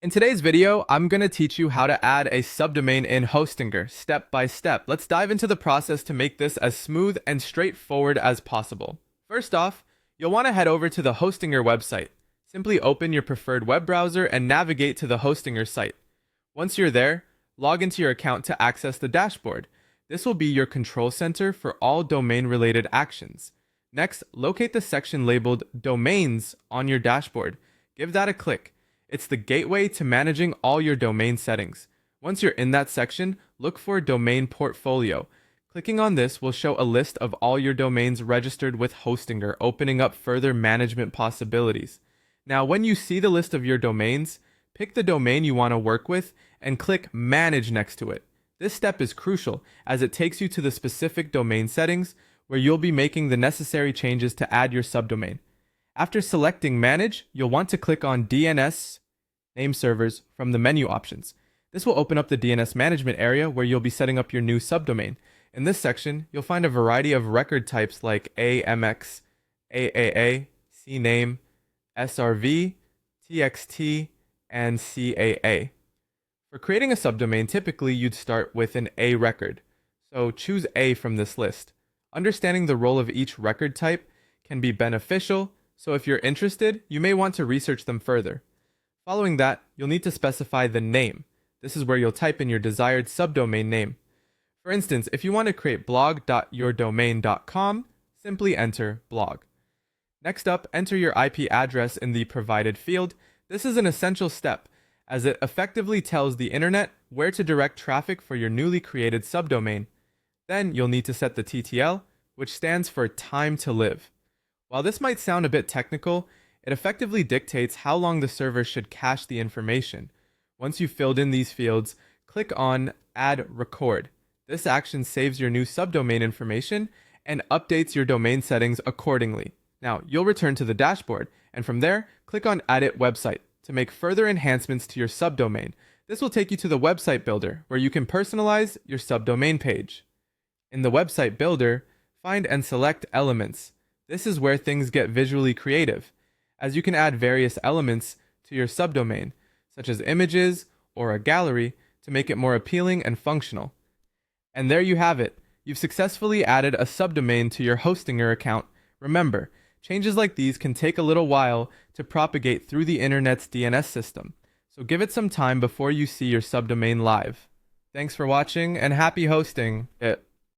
In today's video, I'm going to teach you how to add a subdomain in Hostinger step by step. Let's dive into the process to make this as smooth and straightforward as possible. First off, you'll want to head over to the Hostinger website. Simply open your preferred web browser and navigate to the Hostinger site. Once you're there, log into your account to access the dashboard. This will be your control center for all domain-related actions. Next, locate the section labeled Domains on your dashboard. Give that a click. It's the gateway to managing all your domain settings. Once you're in that section, look for Domain Portfolio. Clicking on this will show a list of all your domains registered with Hostinger, opening up further management possibilities. Now, when you see the list of your domains, pick the domain you want to work with and click Manage next to it. This step is crucial as it takes you to the specific domain settings where you'll be making the necessary changes to add your subdomain. After selecting Manage, you'll want to click on DNS Name Servers from the menu options. This will open up the DNS management area where you'll be setting up your new subdomain. In this section, you'll find a variety of record types like AMX, AAA, CNAME, SRV, TXT, and CAA. For creating a subdomain, typically you'd start with an A record, so choose A from this list. Understanding the role of each record type can be beneficial, so if you're interested, you may want to research them further. Following that, you'll need to specify the name. This is where you'll type in your desired subdomain name. For instance, if you want to create blog.yourdomain.com, simply enter blog. Next up, enter your IP address in the provided field. This is an essential step, as it effectively tells the internet where to direct traffic for your newly created subdomain. Then you'll need to set the TTL, which stands for time to live. While this might sound a bit technical, it effectively dictates how long the server should cache the information. Once you've filled in these fields, click on Add Record. This action saves your new subdomain information and updates your domain settings accordingly. Now, you'll return to the dashboard, and from there, click on Edit Website to make further enhancements to your subdomain. This will take you to the website builder, where you can personalize your subdomain page. In the website builder, find and select Elements. This is where things get visually creative, as you can add various elements to your subdomain, such as images or a gallery, to make it more appealing and functional. And there you have it. You've successfully added a subdomain to your Hostinger account. Remember, changes like these can take a little while to propagate through the internet's DNS system, so give it some time before you see your subdomain live. Thanks for watching and happy hosting it.